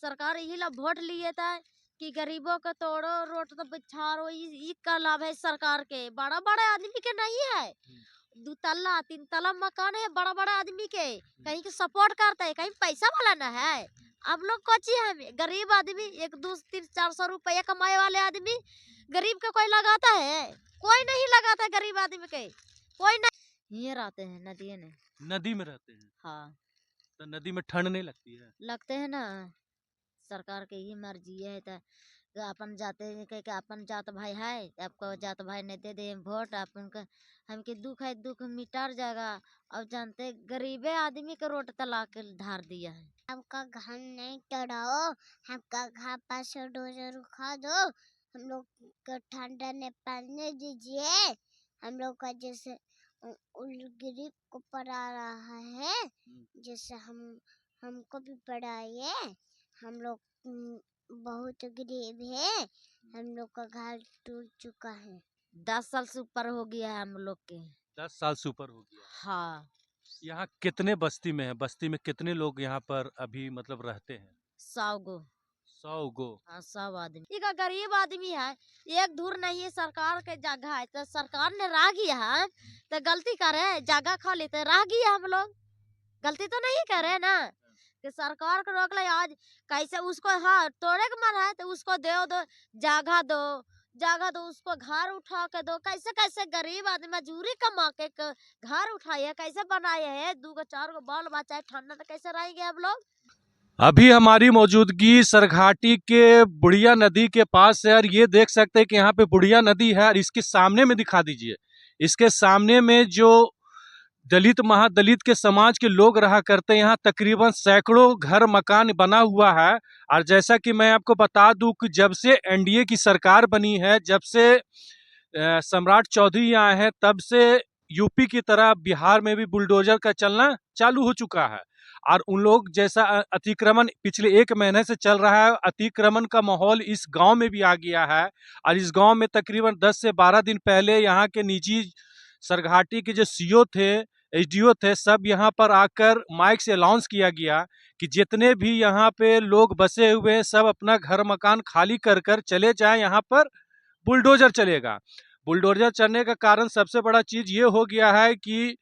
सरकार यही ला वोट लिए था कि गरीबों का तोड़ो रोट तो बिछारो, इसका लाभ है सरकार के। बड़ा बड़ा आदमी के नहीं है, 2 तल्ला 3 तल्ला मकान है बड़ा बड़ा आदमी के, कहीं के सपोर्ट करता है, कहीं पैसा वाला ना है। अब लोग को चाहिए, गरीब आदमी 1 2 3 400 रुपया कमाए वाले आदमी गरीब के कोई लगाता है? कोई नहीं लगाता गरीब आदमी के, कोई नहीं। ये रहते हैं नदी में। नदी में रहते हैं? हाँ। तो नदी में ठंड नहीं लगती है? लगते हैं ना, सरकार के ही मर्जी है। तो अपन जाते हैं कि अपन जात भाई है, आपको जात भाई ने दे दे वोट, अपन का हमके दुख है, दुख मिटार जाएगा। अब जानते गरीबे आदमी के रोट तला के धार दिया है। हमका घर नहीं तोड़ाओ, हमका घर पास डोजर उखा दो, हम लोग को ठंडा ने पहनने दीजिए। हम लोग का जैसे गरीब को पढ़ा रहा है, जैसे हमको भी पढ़ाइए। हम लोग बहुत गरीब है, हम लोग का घर टूट चुका है। 10 साल से ऊपर हो गया है हम लोग के। 10 साल से ऊपर हो गया? हाँ। यहाँ कितने बस्ती में है? बस्ती में कितने लोग यहाँ पर अभी मतलब रहते हैं? 100 गो। 100 गो? हाँ, 100 आदमी। ये का गरीब आदमी है, एक धूर नहीं है, सरकार के जगह है तो सरकार ने राह गया है तो गलती करे, जगह खा लेते राह गया, हम लोग गलती तो नहीं करे ना कि सरकार को रोक ले। आज कैसे उसको हाँ तोड़े के मन है तो उसको दो जगह दो, जगह दो, उसको घर उठा के दो। कैसे कैसे गरीब आदमी मजूरी कमा के घर उठाए, कैसे बनाए है, 2 4 गो बाल बच्चा है, ठंडा तो कैसे रहेंगे हम लोग। अभी हमारी मौजूदगी सरघाटी के बुढ़िया नदी के पास है और ये देख सकते हैं कि यहाँ पे बुढ़िया नदी है और इसके सामने में दिखा दीजिए, इसके सामने में जो दलित महादलित के समाज के लोग रहा करते हैं, यहाँ तकरीबन सैकड़ों घर मकान बना हुआ है। और जैसा कि मैं आपको बता दूं कि जब से एनडीए की सरकार बनी है, जब से सम्राट चौधरी आए हैं, तब से यूपी की तरह बिहार में भी बुलडोजर का चलना चालू हो चुका है। और उन लोग जैसा अतिक्रमण पिछले 1 महीने से चल रहा है, अतिक्रमण का माहौल इस गांव में भी आ गया है। और इस गांव में तकरीबन 10 से 12 दिन पहले यहाँ के निजी सरघाटी के जो सीओ थे, एसडीओ थे, सब यहाँ पर आकर माइक से अनाउंस किया गया कि जितने भी यहाँ पे लोग बसे हुए हैं सब अपना घर मकान खाली कर कर चले जाएं, यहाँ पर बुलडोजर चलेगा। बुलडोजर चलने का कारण सबसे बड़ा चीज ये हो गया है कि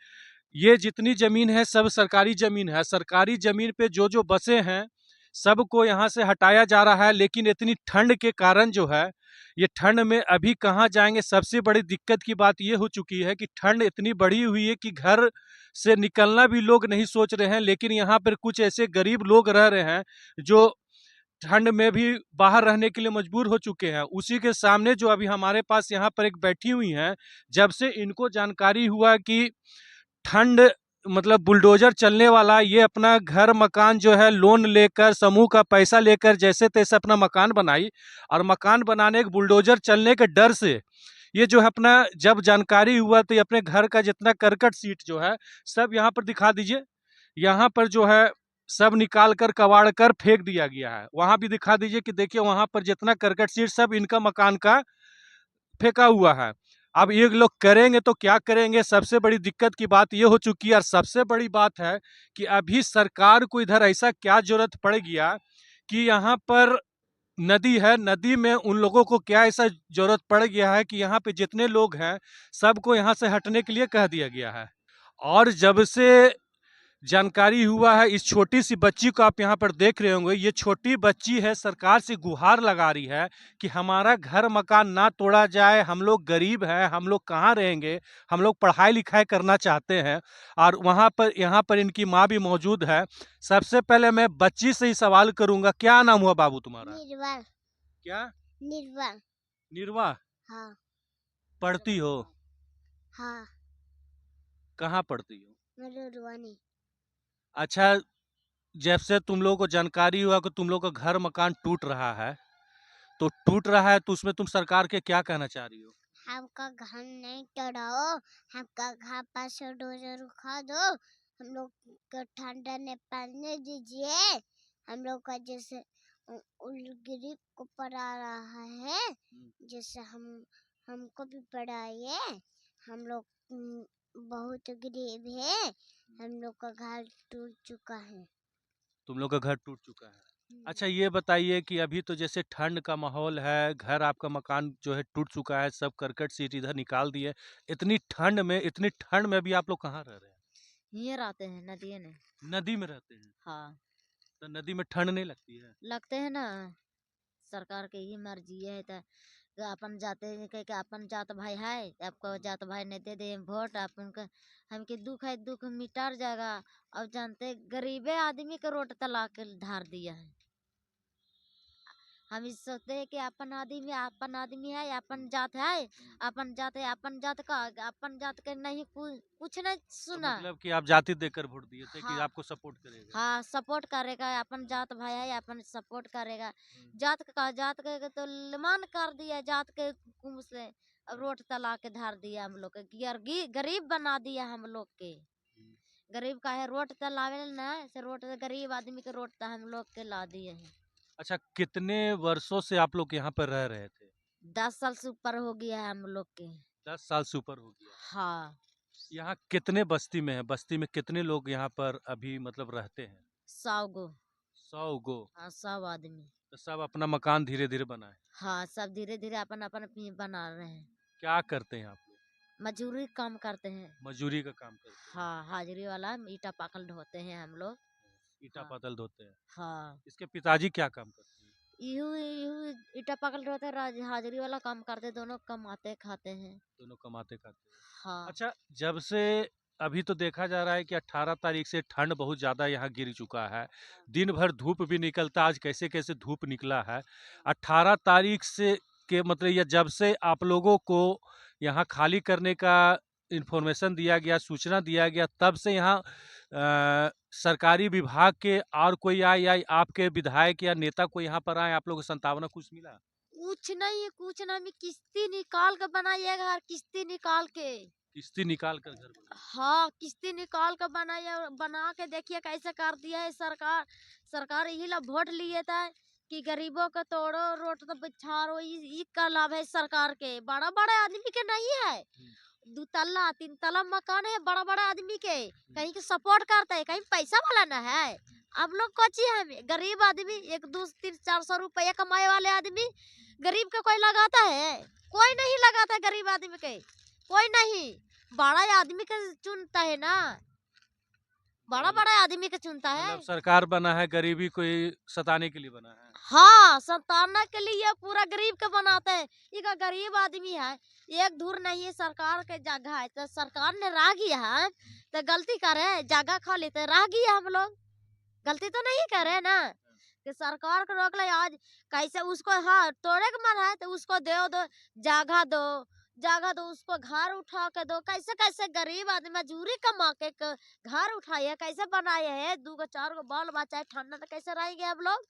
ये जितनी जमीन है सब सरकारी जमीन है। सरकारी जमीन पे जो जो बसे हैं सबको यहाँ से हटाया जा रहा है। लेकिन इतनी ठंड के कारण जो है, ये ठंड में अभी कहाँ जाएंगे। सबसे बड़ी दिक्कत की बात ये हो चुकी है कि ठंड इतनी बढ़ी हुई है कि घर से निकलना भी लोग नहीं सोच रहे हैं। लेकिन यहाँ पर कुछ ऐसे गरीब लोग रह रहे हैं जो ठंड में भी बाहर रहने के लिए मजबूर हो चुके हैं। उसी के सामने जो अभी हमारे पास यहाँ पर एक बैठी हुई हैं, जब से इनको जानकारी हुआ कि ठंड मतलब बुलडोजर चलने वाला, ये अपना घर मकान जो है लोन लेकर, समूह का पैसा लेकर जैसे तैसे अपना मकान बनाई। और मकान बनाने के बुलडोजर चलने के डर से ये जो है अपना जब जानकारी हुआ तो ये अपने घर का जितना करकट सीट जो है सब यहाँ पर दिखा दीजिए, यहाँ पर जो है सब निकाल कर कबाड़ कर फेंक दिया गया है। वहां भी दिखा दीजिए कि देखिए वहां पर जितना करकट सीट सब इनका मकान का फेंका हुआ है। अब ये लोग करेंगे तो क्या करेंगे। सबसे बड़ी दिक्कत की बात ये हो चुकी है। और सबसे बड़ी बात है कि अभी सरकार को इधर ऐसा क्या जरूरत पड़ गया कि यहाँ पर नदी है, नदी में उन लोगों को क्या ऐसा जरूरत पड़ गया है कि यहाँ पे जितने लोग हैं सबको यहाँ से हटने के लिए कह दिया गया है। और जब से जानकारी हुआ है, इस छोटी सी बच्ची को आप यहाँ पर देख रहे होंगे, ये छोटी बच्ची है, सरकार से गुहार लगा रही है कि हमारा घर मकान ना तोड़ा जाए, हम लोग गरीब हैं, हम लोग कहाँ रहेंगे, हम लोग पढ़ाई लिखाई करना चाहते हैं। और वहाँ पर यहाँ पर इनकी माँ भी मौजूद है। सबसे पहले मैं बच्ची से ही सवाल करूंगा, क्या नाम हुआ बाबू तुम्हारा? निर्वा। क्या? निर्वा। निर्वा। हाँ। पढ़ती हो? हाँ। कहाँ पढ़ती हो? मरुरवानी। अच्छा, जब से तुम लोगों को जानकारी हुआ कि तुम लोग का घर मकान टूट रहा है, तो टूट रहा है तो उसमें तुम सरकार के क्या कहना चाह रही हो? हमका घर नहीं तोड़ाओ, हमका घर पास डोजर उखा दो, हम लोग को ठंडा ने पहनने दीजिए। हम लोग का जैसे गरीब को पढ़ा रहा है, जैसे हमको भी पढ़ाइए। हम लोग बहुत गरीब है, हम लोग का घर टूट चुका है। तुम लोग का घर टूट चुका है? अच्छा ये बताइए कि अभी तो जैसे ठंड का माहौल है, घर आपका मकान जो है टूट चुका है, सब करकट शीट इधर निकाल दिए। इतनी ठंड में भी आप लोग कहाँ रह रहे हैं? ये रहते हैं नदिये में। नदी में रहते हैं। हाँ, तो नदी में ठंड नहीं लगती है? लगते हैं ना। सरकार के ही मर्जी है तो अपन जाते हैं के अपन जात भाई है तो आपको जात भाई ने दे दे वोट अपन का। हमके दुख है दुख मिटार जाएगा। अब जानते गरीबे आदमी के रोट तला के धार दिया है। हम इस सोचते हैं कि अपन आदमी है अपन जात है। अपन जात का अपन जात के नहीं कुछ नहीं तो सुना। मतलब कि आप जाति देकर वोट दिए थे कि हाँ, आपको सपोर्ट करेगा? हाँ सपोर्ट करेगा अपन जात भाई है अपन सपोर्ट करेगा। जात के तो लिमान कर दिया जात के कुम से। अब रोड तला के धार दिया हम लोग के गरीब बना दिया हम लोग के। हम्म। गरीब का है रोड तलावे ना से रोड गरीब आदमी के रोड तो हम लोग के ला दिए हैं। अच्छा कितने वर्षों से आप लोग यहाँ पर रह रहे थे? 10 साल से ऊपर हो गया है हम लोग के। 10 साल से ऊपर हो गया है। हाँ, यहाँ कितने बस्ती में है? बस्ती में कितने लोग यहाँ पर अभी मतलब रहते हैं? 100 गो। 100 गो। हाँ 100 आदमी। तो सब अपना मकान धीरे धीरे बनाए? हाँ सब धीरे धीरे अपन अपन अपनी बना रहे हैं। क्या करते हैं आप लोग? मजदूरी काम करते हैं। मजदूरी का काम करते हैं? हाँ हाजिरी वाला ईटा पाकल ढोते हैं हम लोग। ईटा हाँ, पातल धोते हैं? हाँ इसके पिताजी क्या काम करते हैं? यू यू ईटा पाकल ढोते हाजिरी वाला काम करते दोनों कमाते खाते हैं। दोनों कमाते खाते हैं। हाँ, अच्छा जब से अभी तो देखा जा रहा है कि 18 तारीख से ठंड बहुत ज़्यादा यहाँ गिर चुका है। दिन भर धूप भी निकलता, आज कैसे कैसे धूप निकला है। 18 तारीख से के मतलब या जब से आप लोगों को यहाँ खाली करने का इन्फॉर्मेशन दिया गया, सूचना दिया गया, तब से यहाँ सरकारी विभाग के और कोई आए या आपके विधायक या नेता कोई यहाँ पर आए, आप लोगों को संतावना कुछ मिला? कुछ नहीं मैं किस्ती निकाल के बनाइए घर किस्ती निकाल के। किस्ती निकाल कर घर बनाए? हाँ किस्ती निकाल के बनाइए बना के देखिए कैसे कर दिया है सरकार। सरकार यही ला वोट लिए था कि गरीबों का तोड़ो रोट तो बिछारो का लाभ है सरकार के बड़ा बड़ा आदमी के नहीं है। 2 तल्ला 3 तल्ला मकान है बड़ा बड़ा आदमी के कहीं के सपोर्ट करता है कहीं पैसा वाला ना है। अब लोग कोची है गरीब आदमी 1 2 3 400 रुपया कमाए वाले आदमी गरीब के कोई लगाता है। कोई नहीं लगाता गरीब आदमी के कोई नहीं। बड़ा आदमी के चुनता है ना बड़ा बड़ा आदमी के चुनता है। मतलब सरकार बना है गरीबी को ही सताने के लिए बना है? हाँ संताना के लिए पूरा गरीब के बनाते हैं। ये गरीब आदमी है एक धूर नहीं है सरकार के जगह है तो सरकार ने राह गया है तो गलती करे जगह खा लेते राह गया हम लोग गलती तो नहीं करे ना कि सरकार को रोक ले आज कैसे उसको हाँ तोड़े के मन है तो उसको दो जगह दो उसको घर उठा के दो कैसे कैसे गरीब आदमी मजदूरी कमा के घर उठाए कैसे बनाए है 2 4 बाल बच्चा है ठंडा तो कैसे रहेंगे हम लोग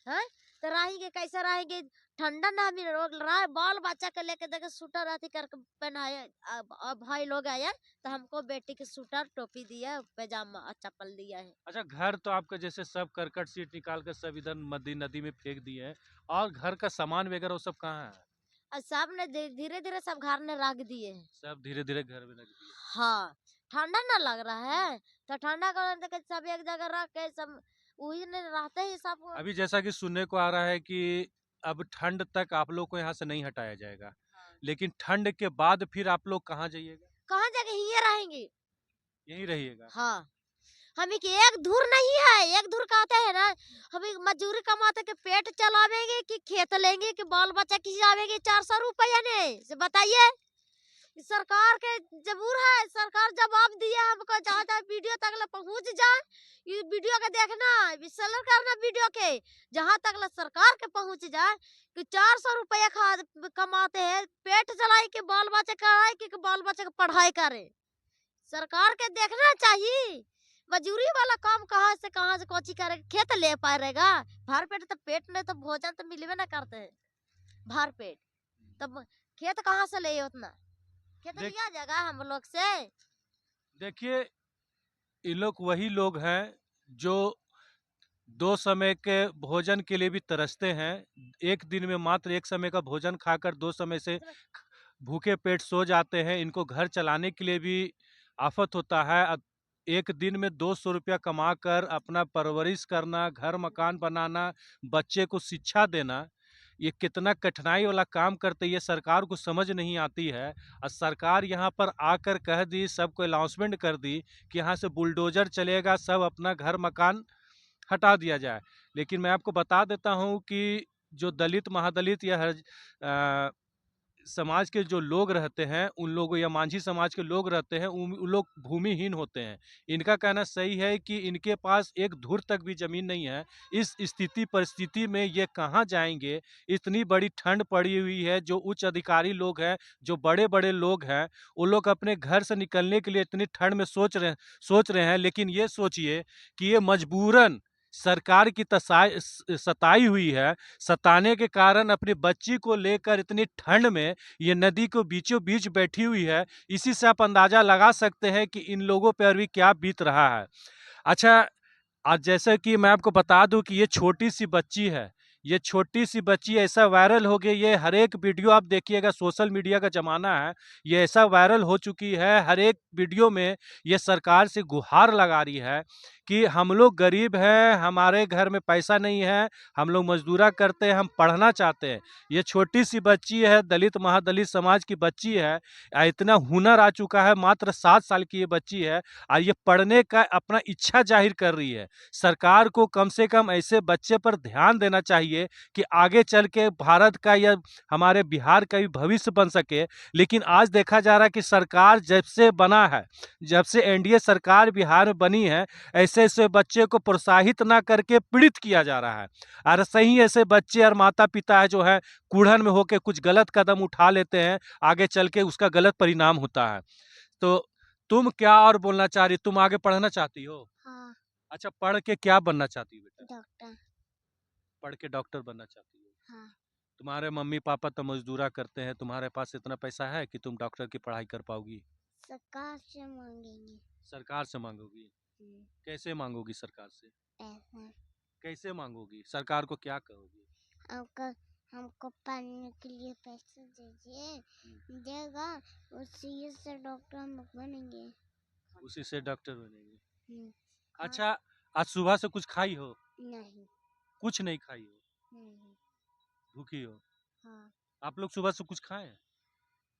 हैं। तो रहेंगे कैसे रहेंगे ठंडा ना हमें रोक रहा बाल बच्चा के लेके देखे स्वेटर अथी करके पहनाए। अब भाई लोग आए तो हमको बेटी के स्वेटर टोपी दिया पैजामा चप्पल दिया है। अच्छा घर तो आपका जैसे सब करकट सीट निकाल कर सब इधर नदी नदी में फेंक दिए हैं, और घर का सामान वगैरह वो सब कहाँ है? और सब ने धीरे धीरे सब घर ने रख दिए हैं। सब धीरे धीरे घर में रख दिए? हाँ ठंडा ना लग रहा है तो ठंडा कर सब एक जगह रख के सब वही ने रहते ही सब। अभी जैसा कि सुनने को आ रहा है कि अब ठंड तक आप लोग को यहाँ से नहीं हटाया जाएगा, हाँ। लेकिन ठंड के बाद फिर आप लोग कहाँ जाइएगा? कहाँ जगह ही रहेंगे। यहीं रहिएगा? हाँ हमें कि एक धूर नहीं है एक धूर कहते हैं ना हमें मजदूरी कमाते के पेट चलावेंगे कि खेत लेंगे कि बाल बच्चा खिलावेंगे 400 रुपया ने से बताइए। सरकार के जबूर है सरकार जवाब दिया हमको जहाँ तक वीडियो तक ले पहुँच जाए ये वीडियो के देखना शेयर करना वीडियो के जहाँ तक ले सरकार के पहुँच जाए कि 400 रुपया कमाते हैं पेट चलाए के बाल बच्चे कराए कि बाल बच्चे की पढ़ाई करे। सरकार के देखना चाहिए मजदूरी वाला काम कहाँ से कोची करे खेत ले पाएगा भर पेट तो पेट नहीं तो भोजन तो मिलवे ना करते हैं भर पेट तब खेत कहाँ से ले उतना खेत लिया जाएगा हम लोग से। देखिए ये लोग वही लोग हैं जो 2 समय के भोजन के लिए भी तरसते हैं। एक दिन में मात्र 1 समय का भोजन खाकर 2 समय से भूखे पेट सो जाते हैं। इनको घर चलाने के लिए भी आफत होता है। एक दिन में 200 रुपया कमाकर अपना परवरिश करना, घर मकान बनाना, बच्चे को शिक्षा देना, ये कितना कठिनाई वाला काम करते, ये सरकार को समझ नहीं आती है। और सरकार यहाँ पर आकर कह दी, सबको अनाउंसमेंट कर दी कि यहाँ से बुलडोजर चलेगा, सब अपना घर मकान हटा दिया जाए। लेकिन मैं आपको बता देता हूँ कि जो दलित, महादलित या समाज के जो लोग रहते हैं, उन लोगों या मांझी समाज के लोग रहते हैं, उन लोग भूमिहीन होते हैं। इनका कहना सही है कि इनके पास एक धुर तक भी ज़मीन नहीं है। इस स्थिति परिस्थिति में ये कहाँ जाएँगे? इतनी बड़ी ठंड पड़ी हुई है, जो उच्च अधिकारी लोग हैं, जो बड़े-बड़े लोग हैं, वो लोग अपने घर से निकलने के लिए इतनी ठंड में सोच रहे हैं, लेकिन ये सोचिए कि ये मजबूरन सरकार की सताई हुई है, सताने के कारण अपनी बच्ची को लेकर इतनी ठंड में ये नदी को बीचों बीच बैठी हुई है। इसी से आप अंदाजा लगा सकते हैं कि इन लोगों पर अभी क्या बीत रहा है। अच्छा, आज जैसे कि मैं आपको बता दूं कि ये छोटी सी बच्ची है, ये छोटी सी बच्ची ऐसा वायरल हो गई, ये हर एक वीडियो आप देखिएगा, सोशल मीडिया का ज़माना है, ये ऐसा वायरल हो चुकी है, हर एक वीडियो में ये सरकार से गुहार लगा रही है कि हम लोग गरीब हैं, हमारे घर में पैसा नहीं है, हम लोग मजदूरा करते हैं, हम पढ़ना चाहते हैं। ये छोटी सी बच्ची है, दलित महादलित समाज की बच्ची है, इतना हुनर आ चुका है, मात्र 7 साल की ये बच्ची है और ये पढ़ने का अपना इच्छा जाहिर कर रही है। सरकार को कम से कम ऐसे बच्चे पर ध्यान देना चाहिए कि आगे चल के भारत का या हमारे बिहार का भी भविष्य बन सके। लेकिन आज देखा जा रहा है कि सरकार जब से बना है, जब से एनडीए सरकार बिहार में बनी है, ऐसे ऐसे बच्चे को प्रोत्साहित ना करके पीड़ित किया जा रहा है। और सही ऐसे बच्चे और माता पिता है जो है कुढ़न में होकर कुछ गलत कदम उठा लेते हैं, आगे चल के उसका गलत परिणाम होता है। तो तुम क्या और बोलना चाह रही, तुम आगे पढ़ना चाहती हो? हाँ। अच्छा, पढ़ के क्या बनना चाहती हो बेटा? डॉक्टर। पढ़ के डॉक्टर बनना चाहती हो? हाँ। तुम्हारे मम्मी पापा तो मजदूरा करते हैं, तुम्हारे पास इतना पैसा है कि तुम डॉक्टर की पढ़ाई कर पाओगी? सरकार से मांगेंगे। सरकार से मांगोगी? कैसे मांगोगी सरकार से? पैसा। कैसे मांगोगी? सरकार को क्या कहोगी? हमको पढ़ने के लिए पैसे दीजिए, देगा, उसी से डॉक्टर हम बनेंगे। उसी से डॉक्टर बनेंगे। हाँ। अच्छा, आज सुबह से कुछ खाई हो? नहीं। कुछ नहीं खाई हो? नहीं। भूखी हो? हाँ। आप लोग सुबह से कुछ खाए हैं?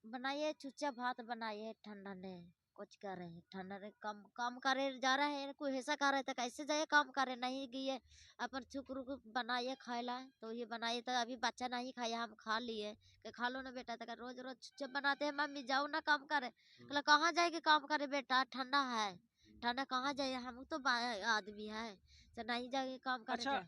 बनाइए चुच्चा भात बनाइए, ठंडा ने कुछ करे, ठंडा ने काम काम करे जा रहे हैं, कोई ऐसा कर रहे थे कैसे जाए काम करे, नहीं गए अपन छुक रुक बनाइए खाएला, तो ये बनाइए तो अभी बच्चा नहीं खाया, हम खा लिए कि खा लो ना बेटा, तो रोज रोज चुच्चा बनाते हैं, मम्मी जाओ ना काम करे, कहला कहाँ जाएगी काम करे बेटा, ठंडा है, ठंडा कहाँ जाए, हम तो आदमी है तो नहीं जाएगी काम करे। अच्छा,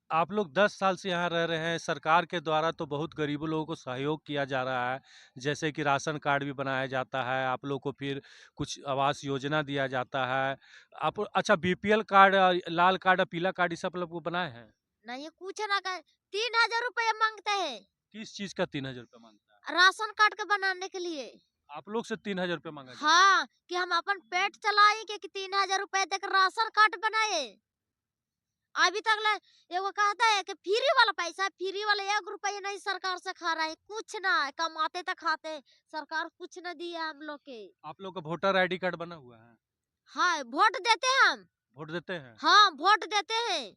आप लोग 10 साल से यहाँ रह रहे हैं, सरकार के द्वारा तो बहुत गरीबों लोगों को सहयोग किया जा रहा है, जैसे कि राशन कार्ड भी बनाया जाता है, आप लोग को फिर कुछ आवास योजना दिया जाता है। आप अच्छा, बीपीएल कार्ड, लाल कार्ड और पीला कार्ड, ये सब लोग को बनाए हैं? नहीं कुछ ना कर, 3,000 रुपया मांगते हैं। किस चीज का 3,000 रुपया मांगता है? राशन कार्ड के बनाने के लिए। आप लोग से 3,000 रुपया मांगा जाता है? हाँ, कि हम अपन पेट चलाएंगे कि 3,000 रुपए देकर राशन कार्ड बनाए। अभी तक ले एगो कहता है कि फ्री वाला पैसा, फ्री वाला 1 रुपया नहीं सरकार से खा रहा है, कुछ ना कमाते तो खाते, सरकार कुछ न दिया हम लोग के। आप लोग का वोटर आईडी कार्ड बना हुआ है? हाँ, वोट देते हैं हम। वोट देते हैं? हाँ, वोट देते हैं।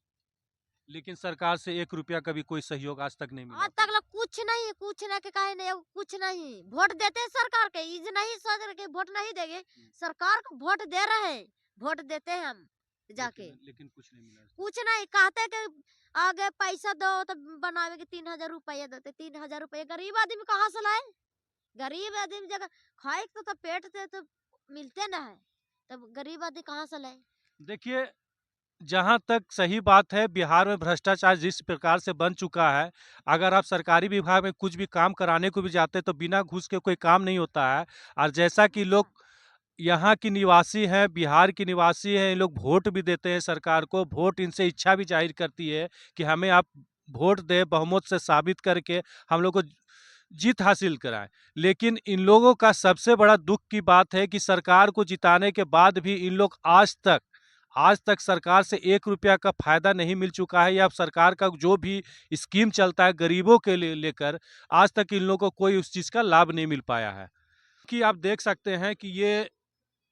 लेकिन सरकार से 1 रुपया का भी कोई सहयोग आज तक नहीं मिला? आज तक कुछ नहीं, कुछ ना के काहे नहीं, कुछ नहीं, वोट देते हैं सरकार के, इज नहीं सोच रहे कि वोट नहीं देंगे, सरकार को वोट दे रहे हैं, वोट देते हैं हम जाके। लेकिन कुछ नहीं मिला? कुछ नहीं, कहते कि आगे पैसा दो तो बनावे के 3,000 रुपया देते, 3,000 रुपया गरीब आदमी कहाँ से लाए, गरीब आदमी जगह खाए तो पेट से तो मिलते ना है, तब गरीब आदमी कहाँ से लाए। देखिए, जहाँ तक सही बात है, बिहार में भ्रष्टाचार जिस प्रकार से बन चुका है, अगर आप सरकारी विभाग में कुछ भी काम कराने को भी जाते हैं तो बिना घूस के कोई काम नहीं होता है। और जैसा कि लोग यहाँ की निवासी हैं, बिहार की निवासी हैं, ये लोग वोट भी देते हैं सरकार को, वोट इनसे इच्छा भी जाहिर करती है कि हमें आप वोट दें, बहुमत से साबित करके हम लोग को जीत हासिल कराएं। लेकिन इन लोगों का सबसे बड़ा दुख की बात है कि सरकार को जिताने के बाद भी इन लोग आज तक सरकार से 1 रुपया का फायदा नहीं मिल चुका है, या सरकार का जो भी स्कीम चलता है गरीबों के लिए लेकर, आज तक इन लोगों को कोई उस चीज़ का लाभ नहीं मिल पाया है। कि आप देख सकते हैं कि ये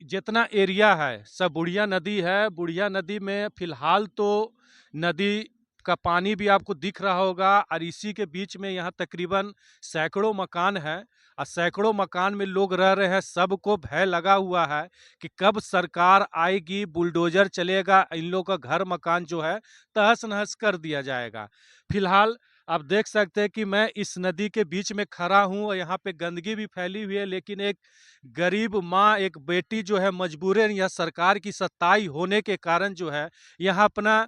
जितना एरिया है सब बुढ़िया नदी है। बुढ़िया नदी में फिलहाल तो नदी का पानी भी आपको दिख रहा होगा, और इसी के बीच में यहाँ तकरीबन सैकड़ों मकान है, और सैकड़ों मकान में लोग रह रहे हैं। सबको भय लगा हुआ है कि कब सरकार आएगी, बुलडोजर चलेगा, इन लोगों का घर मकान जो है तहस नहस कर दिया जाएगा। फिलहाल आप देख सकते हैं कि मैं इस नदी के बीच में खड़ा हूँ, और यहाँ पे गंदगी भी फैली हुई है, लेकिन एक गरीब माँ, एक बेटी जो है मजबूरन यह सरकार की सत्ताई होने के कारण जो है यहाँ अपना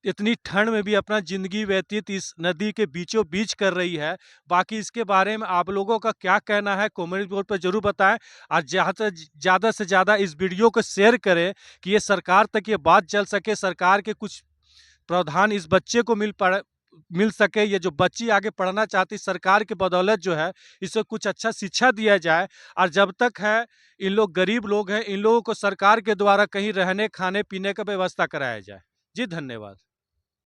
इतनी ठंड में भी अपना जिंदगी व्यतीत इस नदी के बीचों बीच कर रही है। बाकी इसके बारे में आप लोगों का क्या कहना है कमेंट बोर्ड पर जरूर बताएं, और ज़्यादा से ज़्यादा इस वीडियो को शेयर करें कि ये सरकार तक ये बात चल सके, सरकार के कुछ प्रावधान इस बच्चे को मिल सके। ये जो बच्ची आगे पढ़ना चाहती, सरकार के बदौलत जो है इसे कुछ अच्छा शिक्षा दिया जाए। और जब तक है इन लोग गरीब लोग हैं, इन लोगों को सरकार के द्वारा कहीं रहने खाने पीने का व्यवस्था कराया जाए। जी धन्यवाद।